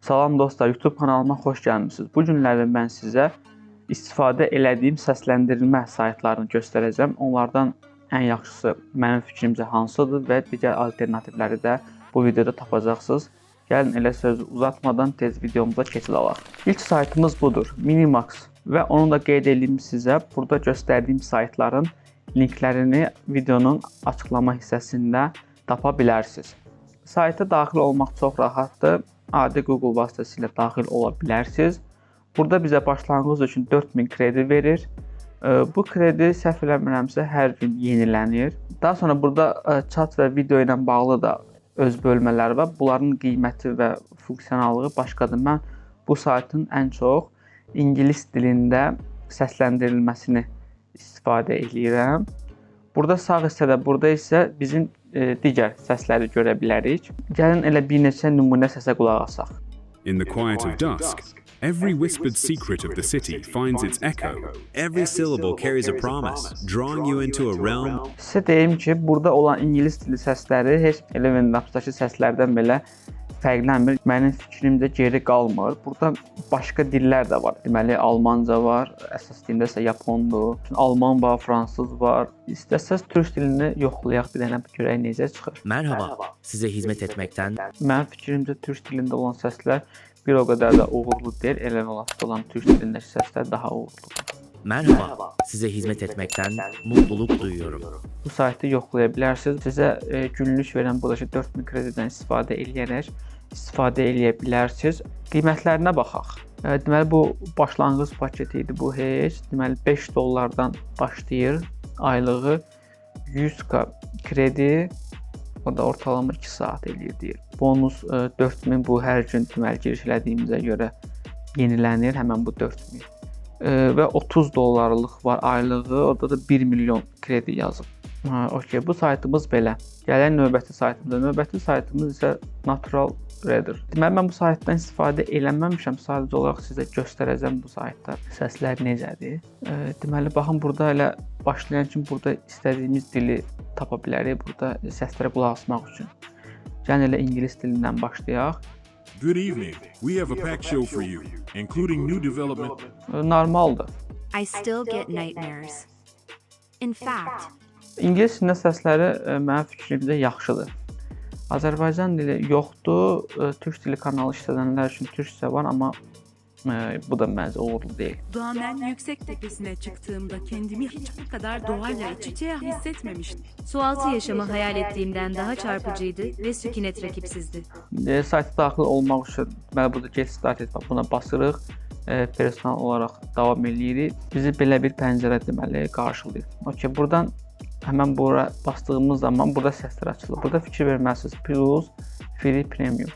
Salam dostlar, YouTube kanalıma xoş gəlmisiniz. Bu günlərdə mən sizə istifadə elədiyim səsləndirilmə saytlarını göstərəcəm. Onlardan ən yaxşısı mənim fikrimcə hansıdır və digər alternativləri də bu videoda tapacaqsınız. Gəlin elə sözü uzatmadan tez videomuza keçid alaq. İlk saytımız budur, Minimax və onu da qeyd edeyim sizə. Burada göstərdiyim saytların linklərini videonun açıqlama hissəsində tapa bilərsiniz. Sayta daxil olmaq çox rahatdır. Adi Google vasitəsilə daxil ola bilərsiniz. Burada bizə başlanğıc üçün 4000 kredi verir. Bu kredi səhv eləmirəmsə hər gün yenilənir. Daha sonra burada chat və video ilə bağlı da öz bölmələri var. Bunların qiyməti və funksionallığı başqadır. Mən bu saytın ən çox ingilis dilində səsləndirilməsini istifadə edirəm. Burada sağ hissədə, burada isə bizim digər səsləri görə bilərik. Gəlin elə bir neçə nümunə səsə qulaq asaq. In the quiet of dusk, every whispered secret of the city finds its echo. Every syllable carries a promise, drawing you into a realm. Sizə deyim ki, burada olan ingilis dili səsləri heç elə Windows'dakı səslərdən belə fərqlənmir. Mənim fikrimcə geri qalmır. Burada başqa dillər də var. Deməli, Almanca var, əsas dilində isə Yapondur. Alman var, fransız var. İstəsəz türk dilini yoxlayaq, bir dənə görək necə çıxır. Merhaba, size hizmet etmekten Mənim fikrimcə türk dilində olan səslər bir o qədər də uğurlu deyil. Elə olan türk dilindəki səslər daha uğurludur. Merhaba, size hizmet etmekten mutluluk duyuyorum. Bu saytı yoxlaya bilərsiniz. Sizə günlük verən buradakı 4000 kredidən istifadə eləyə bilərsiniz. Qiymətlərinə baxaq. Deməli bu başlanğıc paketi idi bu heç. Deməli $5 başlayır. Aylığı 100k kredi. O da ortalama 2 saat eləyir deyir. Bonus 4000 bu hər gün deməli giriş elədiyimizə görə yenilənir həmin bu 4000. Və $30 var aylığı, orada da 1 milyon kredi yazıb. Okey, bu saytımız belə. Gələk növbəti saytımıza. Növbəti saytımız isə Natural Reader. Deməli, mən bu saytdan istifadə eləməmişəm. Sadəcə olaraq sizə göstərəcəm bu saytda səslər necədir. Deməli, baxın, burada elə başlayan kimi burada istədiyimiz dili tapa bilərik. Burada səslərə qulaq asmaq üçün. Gəlin elə ingilis dilindən başlayaq. Good evening. We have a packed show for you, including new development. Normaldır. I still get nightmares. In fact, İngilis dilində səsləri mənim fikrimcə yaxşıdır. Azərbaycan dili yoxdur. Türk dili kanalı işlədənlər üçün türkcə var, amma bu da məncə uğurlu deyil. Doğanın yüksek tepesine çıktığımda kendimi hiç bu kadar doğayla iç içe hissetmemiştim. sualtı yaşamı hayal ettiğimden daha çarpıcıydı ve sükunet rakipsizdi. Sayta daxil olmaq üçün deməli burada get started buna basırıq. Personal olaraq davam eləyirik. Bizi belə bir pəncərə deməli qarşılayır. Okey, buradan həmən bura bastığımız zaman burada səslər açılır. Burada fikir verməlisiniz. Plus, Free, Premium.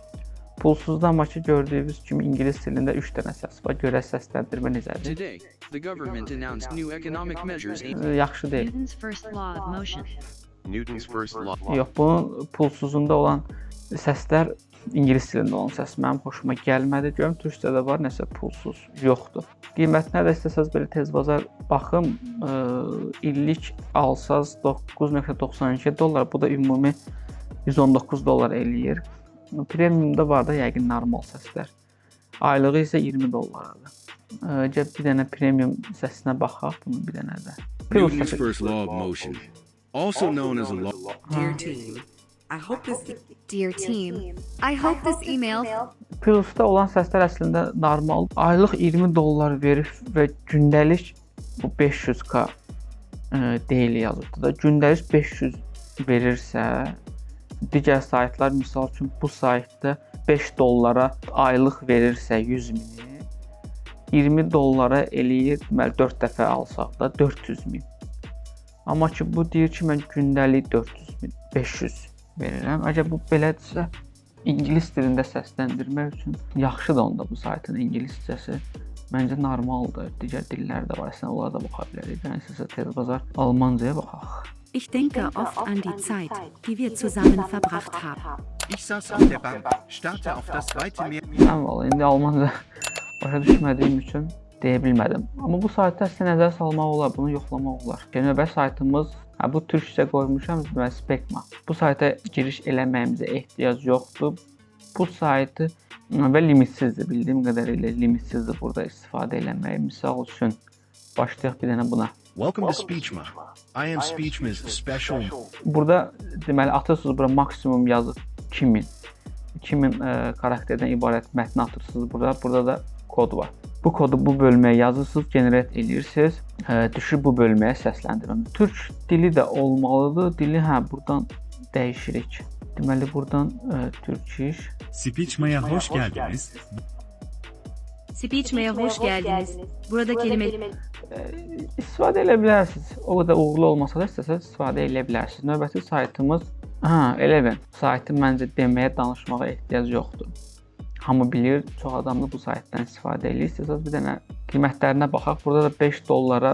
Pulsuzda amma ki gördüyünüz kimi ingilis dilində 3 dənə səs var. Görək səsləndirmə necədir. Today, the government announced new economic measures. Yaxşı deyil. Newton's first law of motion. Newton's first law. Yox, bunun pulsuzunda olan səslər ingilis dilində olan səs mənim xoşuma gəlmədi. Görüm türkcədə var, nəsə pulsuz yoxdur. Qiymətinə də istəsəz belə tez bazar baxım, illik alsaz $9.92. Bu da ümumi $119 eləyir. Premiumda var da yəqin normal səslər. Aylığı isə $20-dır. Gəl bir dənə premium səsinə baxaq, bunun bir dənə də. Newton's first law of motion, also known as a law. Dear team, I hope this Dear team, I hope this email Plus'ta olan səslər əslində normal. Aylıq $20 verir və gündəlik bu 500k deyil yazıbdır da. Gündəlik 500 verirsə, digər saytlar misal üçün bu saytda $5 aylıq verirsə 100.000-i $20 eləyir, deməli 4 dəfə alsaq da 400.000. Amma ki bu deyir ki mən gündəlik 400.000, 500 verirəm. Əgər bu belədirsə, ingilis dilində səsləndirmək üçün yaxşıdır onda bu saytın ingiliscəsi. Məncə normaldır. Digər dillər də var, əslində onlara da baxa bilərik. Yəni sizə tez bazar Almancaya baxaq. Ich denke oft an die Zeit, die wir zusammen verbracht haben. Ich saß auf der Bank, starrte auf das weite Meer. Mən valla indi Almanca başa düşmədiyim üçün deyə bilmədim. Amma bu saytda sizə nəzər salmaq olar, bunu yoxlamaq olar. Növbəti saytımız, bu türkcə qoymuşam, Spekma. Bu sayta giriş eləməyimizə ehtiyac yoxdur. Bu saytı və limitsizdir. Bildiyim qədərilə limitsizdir burada istifadə eləmək. Misal üçün başlayaq bir dənə buna. Welcome to Speechma. I am Speechma's special. Burada deməli atırsınız bura maksimum yazıb 2000. 2000 karakterdən ibarət mətni atırsınız burada. Burada da kod var. Bu kodu bu bölməyə yazırsınız, generate edirsiniz. Düşür bu bölməyə səsləndirmə. Türk dili də olmalıdır. Dili buradan dəyişirik. Deməli buradan Türk iş. Speechma'ya hoş geldiniz. Speechma'ya hoş geldiniz. Burada kelime İstifadə edə bilərsiniz. O qədər uğurlu olmasa da istəsəz istifadə edə bilərsiniz. Növbəti saytımız Eleven. Saytı məncə deməyə, danışmağa ehtiyac yoxdur. Hamı bilir, çox adam da bu saytdan istifadə edir. İstəsəz bir dənə qiymətlərinə baxaq. Burada da 5 dollara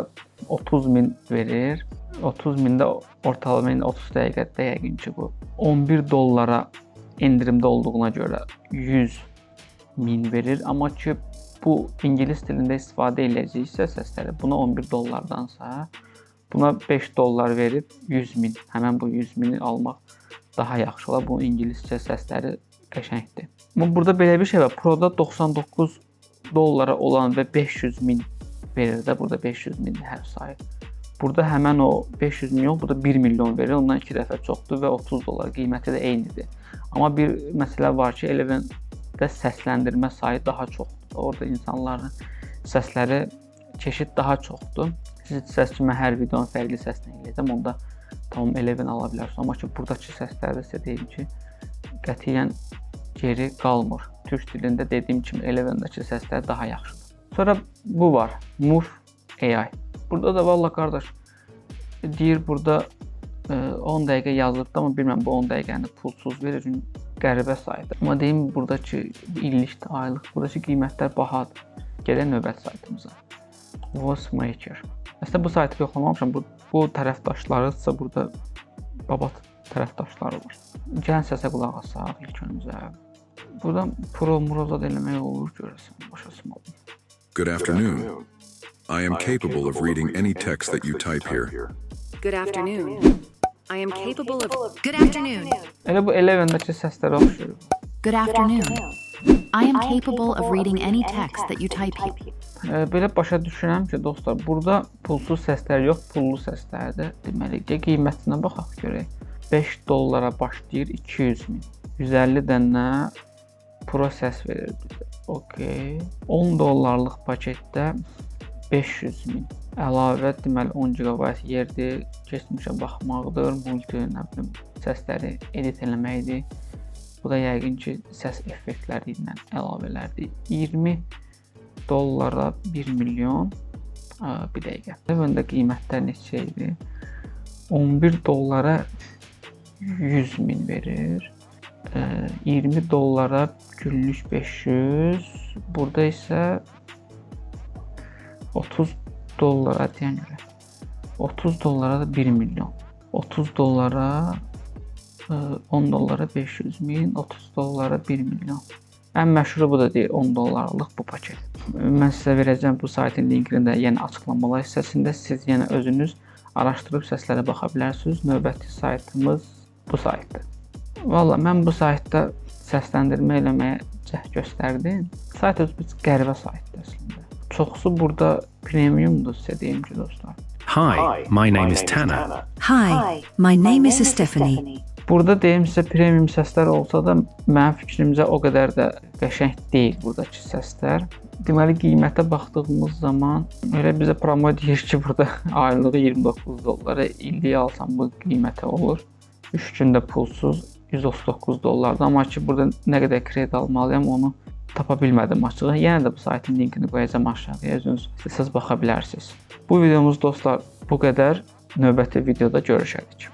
30.000 verir. 30.000 də ortalama 30 dəqiqədə yəqin ki bu. 11 dollara endirimdə olduğuna görə 100.000 verir. Amma ki bu ingilis dilində istifadə edəcəksə səsləri buna 11 dollardansa buna 5 dollar verib 100.000. Həmən bu 100.000-i almaq daha yaxşı olar. Bu ingiliscə səsləri qəşəngdir. Amma burada belə bir şey var. Proda 99 dollara olan və 500.000 verir də. Burada 500.000 hər sayı. Burada həmən o 500.000 yox, burada 1 milyon verir. Ondan 2 dəfə çoxdur və 30 dollar qiyməti də eynidir. Amma bir məsələ var ki, Eleven-də səsləndirmə sayı daha çoxdur. Orada insanların səsləri çeşid daha çoxdur. Siz səs kimi hər videonun fərqli səsini eləyəcəm. Onda tamam Eleven ala bilərsiniz. Amma ki buradakı səslərdə sizə deyim ki, qətiyyən geri qalmır. Türk dilində dediyim kimi Eleven-dəki səslər daha yaxşıdır. Sonra bu var. Move AI. Burada da valla qardaş deyir burada 10 dəqiqə yazılıbdı, amma bilməm bu 10 dəqiqəni pulsuz verir. Çünki qəribə saytdır. Amma deyim buradakı illik, aylıq, buradakı qiymətlər bahadır. Gələk növbəti saytımıza. Voice Maker. Əslində bu saytı yoxlamamışam. Bu tərəfdaşlarıdsa burada babat tərəfdaşları var. Gəlin səsə qulaq asaq ilk öncə. Buradan pro-murozad eləmək olur görəsən. Başa salmalım. Good afternoon. I am capable of reading any text that you type here. Good afternoon. I am capable of... Good afternoon. Elə bu Eleven-dəki səslərə oxşuyur. Good afternoon. I am capable of reading any text that you type here. Belə başa düşürəm ki, dostlar, burada pulsuz səslər yox, pullu səslərdir. Deməli, qiymətinə baxaq görək. 5 dollara başlayır 200.000. 150 dənə pro səs verir bizə. Okay. 10 dollarlıq paketdə 500.000. Əlavə deməli 10 GB yerdir, keçmişə baxmaqdır, multi səsləri edit eləməkdir. Bu da yəqin ki səs effektləri ilə əlavələrdir. 20 dollara 1 milyon bir dəqiqə. Məndə qiymətlər neçə idi? 11 dollara 100.000 verir. 20 dollara günlük 500. Burada isə 30 dollara deyən görə 30 dollara da 1 milyon. 30 dollara 10 dollara 500.000, 30 dollara 1 milyon. Ən məşhuru bu da deyil, 10 dollarlıq bu paket. Mən sizə verəcəm bu saytın linkini də yenə açıqlamalar hissəsində. Siz yenə özünüz araşdırıb səslərə baxa bilərsiniz. Növbəti saytımız bu saytdır. Valla mən bu saytda səsləndirmə eləməyə cəhd göstərdim. Sayt öz qəribə saytdır əslində. Çoxsu burada premiumdur sizə deyim ki, dostlar. Hi, my name is Tanner. Hi, my name is Stephanie. Burada deyim sizə premium səslər olsa da mənim fikrimcə o qədər də qəşəng deyil buradakı səslər. Deməli qiymətə baxdığımız zaman elə bizə promo deyir ki, burada aylığı 29 dollara, illik alsam bu qiymətə olur. 3 gündə pulsuz 139 dollardır. Amma ki burada nə qədər kredit almalıyam onu tapa bilmədim açığı. Yenə də bu saytın linkini qoyacağam aşağıya. Özünüz istəsəz baxa bilərsiniz. Bu videomuz dostlar bu qədər. Növbəti videoda görüşərik.